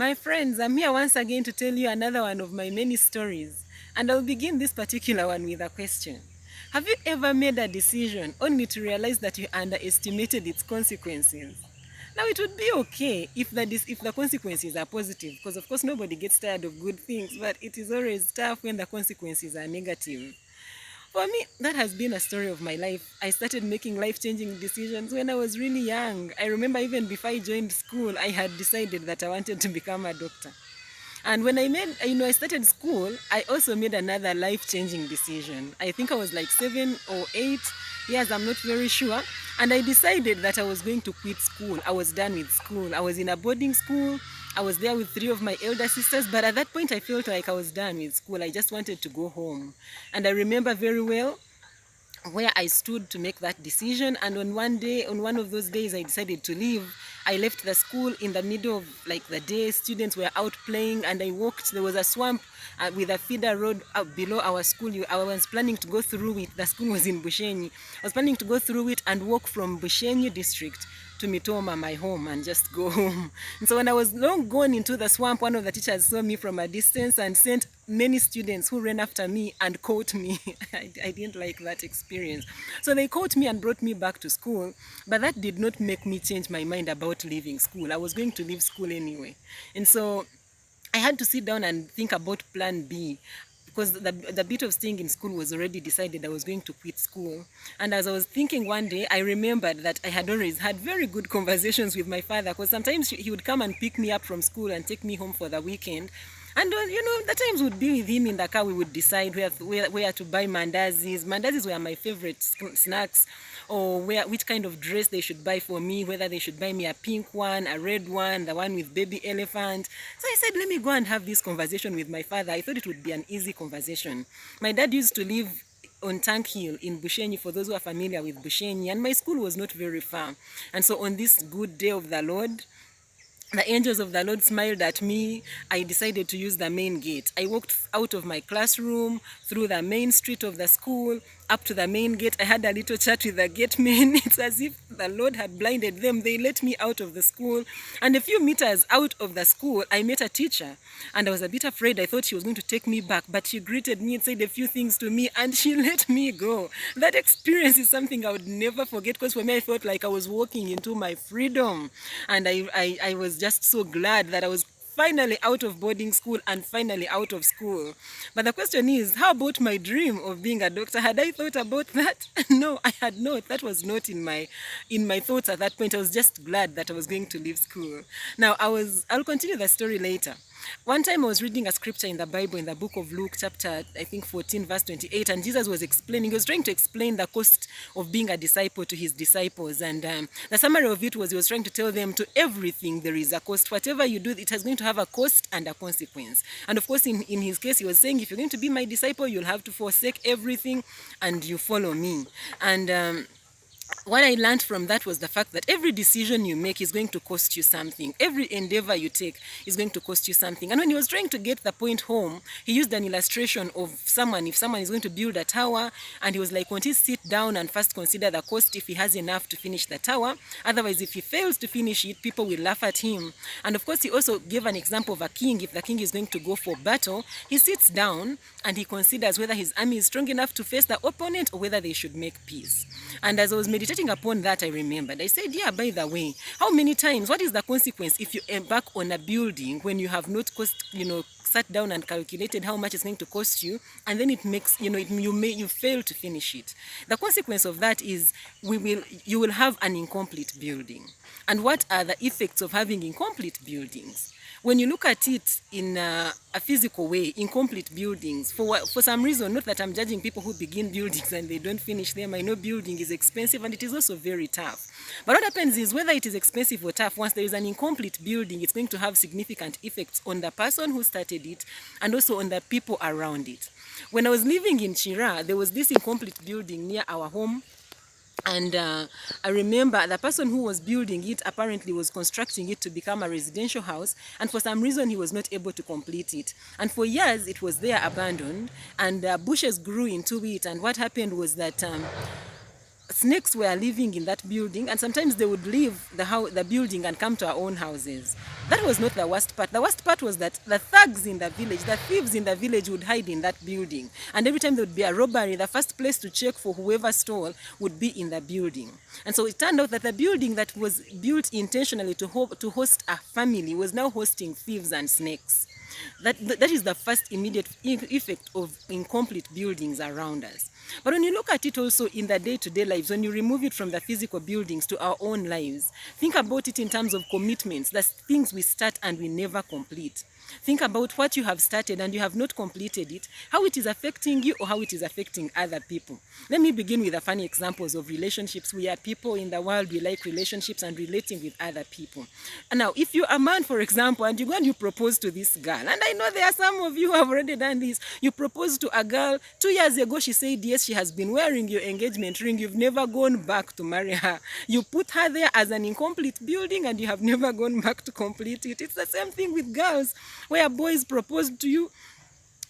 My friends, I'm here once again to tell you another one of my many stories. And I'll begin this particular one with a question. Have you ever made a decision only to realize that you underestimated its consequences? Now, it would be okay if the consequences are positive, because of course nobody gets tired of good things, but it is always tough when the consequences are negative. For me, that has been a story of my life. I started making life-changing decisions when I was really young. I remember even before I joined school, I had decided that I wanted to become a doctor. And when I started school, I also made another life-changing decision. I think I was like 7 or 8 years, I'm not very sure. And I decided that I was going to quit school. I was done with school. I was in a boarding school. I was there with 3 of my elder sisters, but at that point I felt like I was done with school. I just wanted to go home. And I remember very well where I stood to make that decision. And on one of those days, I decided to leave. I left the school in the middle of like the day. Students were out playing, and I walked. There was a swamp with a feeder road below our school. I was planning to go through it. The school was in Bushenyi. I was planning to go through it and walk from Bushenyi district to Mitoma, my home, and just go home. And so when I was long gone into the swamp, one of the teachers saw me from a distance and sent many students who ran after me and caught me. I didn't like that experience. So they caught me and brought me back to school, but that did not make me change my mind about leaving school. I was going to leave school anyway. And so I had to sit down and think about plan B, because the bit of staying in school was already decided. I was going to quit school. And as I was thinking one day, I remembered that I had always had very good conversations with my father, because sometimes he would come and pick me up from school and take me home for the weekend. And the times would be with him in the car. We would decide where to buy mandazis. Mandazis were my favorite snacks, or which kind of dress they should buy for me, whether they should buy me a pink one, a red one, the one with baby elephant. So I said, let me go and have this conversation with my father. I thought it would be an easy conversation. My dad used to live on Tank Hill in Bushenyi, for those who are familiar with Bushenyi, and my school was not very far. And so on this good day of the Lord, the angels of the Lord smiled at me. I decided to use the main gate. I walked out of my classroom, through the main street of the school, up to the main gate. I had a little chat with the gate men. It's as if the Lord had blinded them. They let me out of the school. And a few meters out of the school, I met a teacher. And I was a bit afraid. I thought she was going to take me back. But she greeted me and said a few things to me, and she let me go. That experience is something I would never forget, because for me, I felt like I was walking into my freedom. And I was just so glad that I was finally out of boarding school and finally out of school. But the question is, how about my dream of being a doctor? Had I thought about that? No, I had not. That was not in my thoughts at that point. I was just glad that I was going to leave school. Now, I'll continue the story later. One time I was reading a scripture in the Bible, in the book of Luke, chapter, I think 14, verse 28, and Jesus was trying to explain the cost of being a disciple to his disciples. And the summary of it was, he was trying to tell them, to everything there is a cost. Whatever you do, it is going to have a cost and a consequence. And of course, in his case, he was saying, if you're going to be my disciple, you'll have to forsake everything and you follow me. And what I learned from that was the fact that every decision you make is going to cost you something. Every endeavor you take is going to cost you something. And when he was trying to get the point home, he used an illustration of someone. If someone is going to build a tower, and he was like, won't he sit down and first consider the cost if he has enough to finish the tower? Otherwise, if he fails to finish it, people will laugh at him. And of course, he also gave an example of a king. If the king is going to go for battle, he sits down and he considers whether his army is strong enough to face the opponent, or whether they should make peace. And as I was meditating upon that, I remembered, I said, yeah, by the way, how many times, what is the consequence if you embark on a building when you have not sat down and calculated how much it's going to cost you, and then it makes, you fail to finish it? The consequence of that is you will have an incomplete building. And what are the effects of having incomplete buildings? When you look at it in a physical way, incomplete buildings, for some reason, not that I'm judging people who begin buildings and they don't finish them. I know building is expensive and it is also very tough. But what happens is, whether it is expensive or tough, once there is an incomplete building, it's going to have significant effects on the person who started it and also on the people around it. When I was living in Chira, there was this incomplete building near our home. And I remember the person who was building it apparently was constructing it to become a residential house, and for some reason he was not able to complete it. And for years it was there abandoned, and bushes grew into it. And what happened was that snakes were living in that building, and sometimes they would leave the building and come to our own houses. That was not the worst part. The worst part was that the thugs in the village, the thieves in the village would hide in that building. And every time there would be a robbery, the first place to check for whoever stole would be in the building. And so it turned out that the building that was built intentionally to host a family was now hosting thieves and snakes. That is the first immediate effect of incomplete buildings around us. But when you look at it also in the day-to-day lives, when you remove it from the physical buildings to our own lives, think about it in terms of commitments, that's things we start and we never complete. Think about what you have started and you have not completed it, how it is affecting you or how it is affecting other people. Let me begin with the funny examples of relationships. We are people in the world, we like relationships and relating with other people. And now, if you're a man, for example, and you go and you propose to this girl, and I know there are some of you who have already done this, you propose to a girl, 2 years ago she said yes, she has been wearing your engagement ring, you've never gone back to marry her. You put her there as an incomplete building and you have never gone back to complete it. It's the same thing with girls, where boys proposed to you.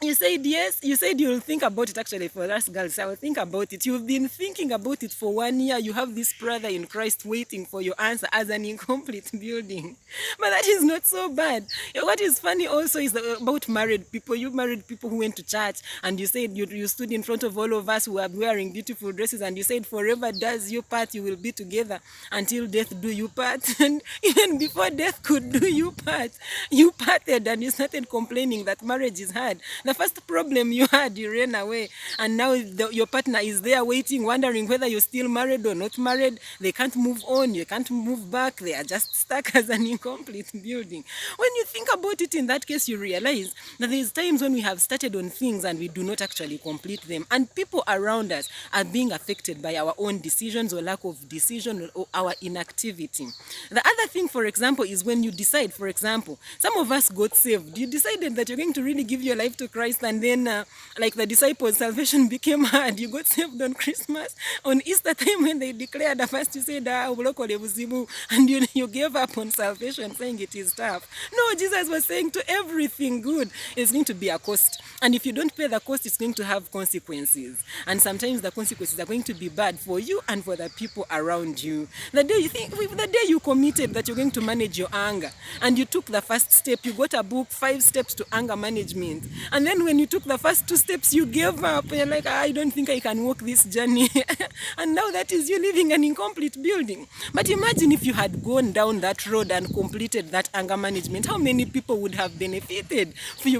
You said yes, you said you'll think about it. Actually, for us girls, I will think about it. You've been thinking about it for 1 year. You have this brother in Christ waiting for your answer as an incomplete building. But that is not so bad. What is funny also is about married people. You married people who went to church and you said you stood in front of all of us who are wearing beautiful dresses and you said forever does you part, you will be together until death do you part. And even before death could do you part, you parted and you started complaining that marriage is hard. The first problem you had, you ran away, and now your partner is there waiting, wondering whether you're still married or not married. They can't move on, you can't move back, they are just stuck as an incomplete building. When you think about it in that case, you realize that there's times when we have started on things and we do not actually complete them, and people around us are being affected by our own decisions or lack of decision or our inactivity. The other thing, for example, is when you decide, for example, some of us got saved. You decided that you're going to really give your life to Christ, and then like the disciples, salvation became hard. You got saved on Christmas. On Easter time when they declared, at first you said, and you gave up on salvation, saying it is tough. No, Jesus was saying to everything good is going to be a cost. And if you don't pay the cost, it's going to have consequences. And sometimes the consequences are going to be bad for you and for the people around you. The day you committed that you're going to manage your anger, and you took the first step, you got a book, 5 steps to anger management. And then when you took the first 2 steps, you gave up. You're like, I don't think I can walk this journey. And now that is you living an incomplete building. But imagine if you had gone down that road and completed that anger management, how many people would have benefited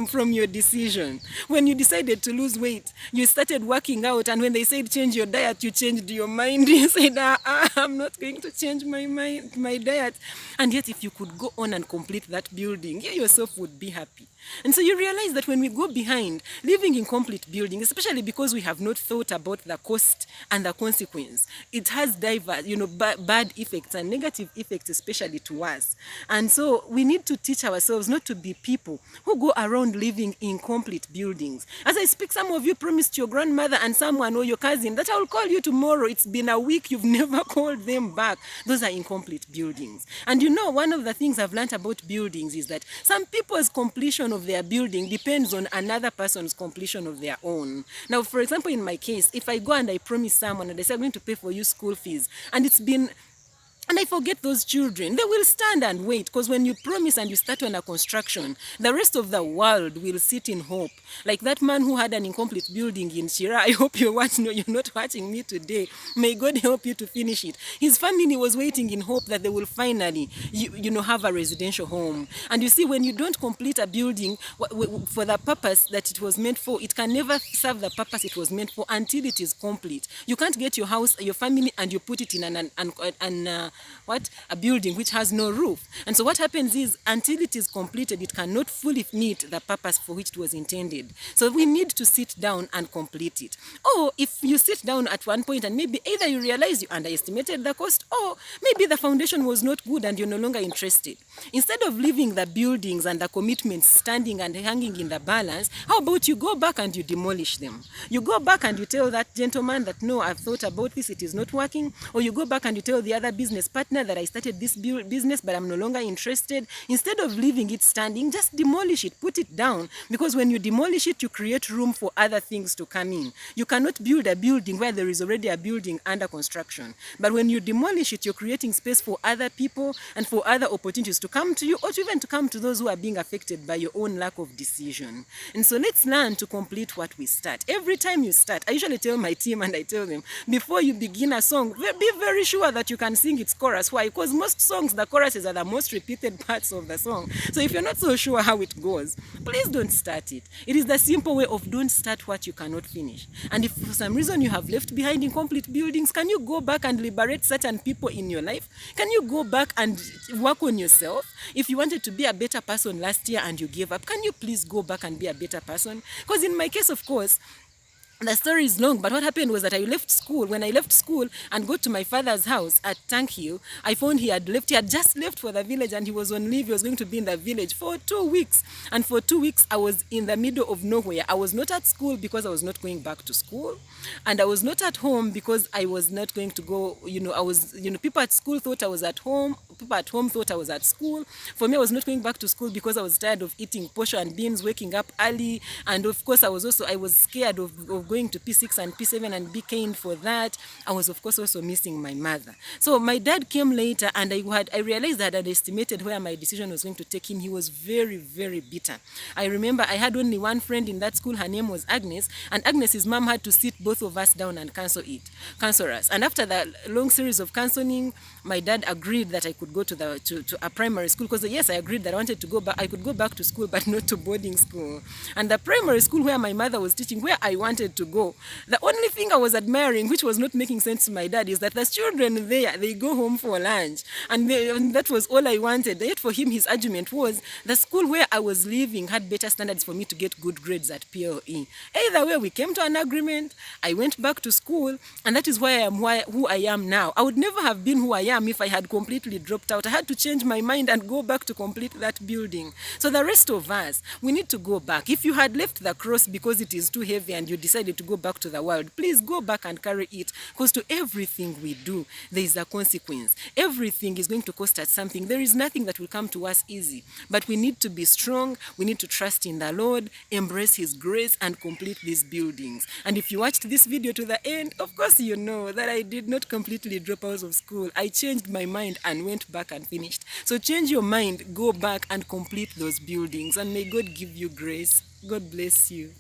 from your decision? When you decided to lose weight, you started working out, and when they said change your diet, you changed your mind. You said, I'm not going to change my diet. And yet if you could go on and complete that building, you yourself would be happy. And so you realize that when we go behind, living in complete building, especially because we have not thought about the cost and the consequence, it has diverse, bad effects and negative effects, especially to us. And so we need to teach ourselves not to be people who go around living in complete buildings. As I speak, some of you promised your grandmother and someone or your cousin that I will call you tomorrow. It's been a week, you've never called them back. Those are incomplete buildings. And one of the things I've learned about buildings is that some people's completion of their building depends on another person's completion of their own. Now, for example, in my case, if I go and I promise someone and I say I'm going to pay for you school fees, and I forget those children, they will stand and wait, because when you promise and you start on a construction, the rest of the world will sit in hope. Like that man who had an incomplete building in Shira. I hope you're not watching me today. May God help you to finish it. His family was waiting in hope that they will finally, have a residential home. And you see, when you don't complete a building for the purpose that it was meant for, it can never serve the purpose it was meant for until it is complete. You can't get your house, your family, and you put it in a building which has no roof. And so what happens is, until it is completed, it cannot fully meet the purpose for which it was intended. So we need to sit down and complete it. Or if you sit down at one point and maybe either you realize you underestimated the cost, or maybe the foundation was not good and you're no longer interested. Instead of leaving the buildings and the commitments standing and hanging in the balance, how about you go back and you demolish them? You go back and you tell that gentleman that, no, I've thought about this, it is not working. Or you go back and you tell the other business partner that I started this business, but I'm no longer interested. Instead of leaving it standing, just demolish it, put it down. Because when you demolish it, you create room for other things to come in. You cannot build a building where there is already a building under construction. But when you demolish it, you're creating space for other people and for other opportunities to come to you, or to even to come to those who are being affected by your own lack of decision. And so let's learn to complete what we start. Every time you start, I usually tell my team and I tell them, before you begin a song, be very sure that you can sing its chorus. Why? Because most songs, the choruses are the most repeated parts of the song. So if you're not so sure how it goes, please don't start it. It is the simple way of don't start what you cannot finish. And if for some reason you have left behind incomplete buildings, can you go back and liberate certain people in your life? Can you go back and work on yourself? If you wanted to be a better person last year and you gave up, can you please go back and be a better person? Because in my case, of course, the story is long, but what happened was that I left school. When I left school and go to my father's house at Tank Hill, I found he had just left for the village, and he was on leave. He was going to be in the village for 2 weeks. And for 2 weeks, I was in the middle of nowhere. I was not at school because I was not going back to school. And I was not at home because I was not going to go, people at school thought I was at home. People at home thought I was at school. For me, I was not going back to school because I was tired of eating posho and beans, waking up early. And of course, I was scared of going to P6 and P7 and be caned for that. I was, of course, also missing my mother. So my dad came later, and I realized that I had estimated where my decision was going to take him. He was very, very bitter. I remember I had only one friend in that school. Her name was Agnes, and Agnes's mom had to sit both of us down and cancel us. And after that long series of cancelling, my dad agreed that I could go to a primary school, because yes, I agreed that I wanted to go back. I could go back to school, but not to boarding school. And the primary school where my mother was teaching, where I wanted to go, the only thing I was admiring, which was not making sense to my dad, is that the children there, they go home for lunch, and that was all I wanted. Yet for him, his argument was the school where I was living had better standards for me to get good grades at PLE. Either way, we came to an agreement. I went back to school, and that is why I am who I am now. I would never have been who I am if I had completely dropped out. I had to change my mind and go back to complete that building. So the rest of us, we need to go back. If you had left the cross because it is too heavy and you decided to go back to the world, please go back and carry it, because to everything we do, there is a consequence. Everything is going to cost us something. There is nothing that will come to us easy, but we need to be strong. We need to trust in the Lord, embrace His grace, and complete these buildings. And if you watched this video to the end, of course you know that I did not completely drop out of school. I changed my mind and went back and finished. So change your mind, go back and complete those buildings, and may God give you grace. God bless you.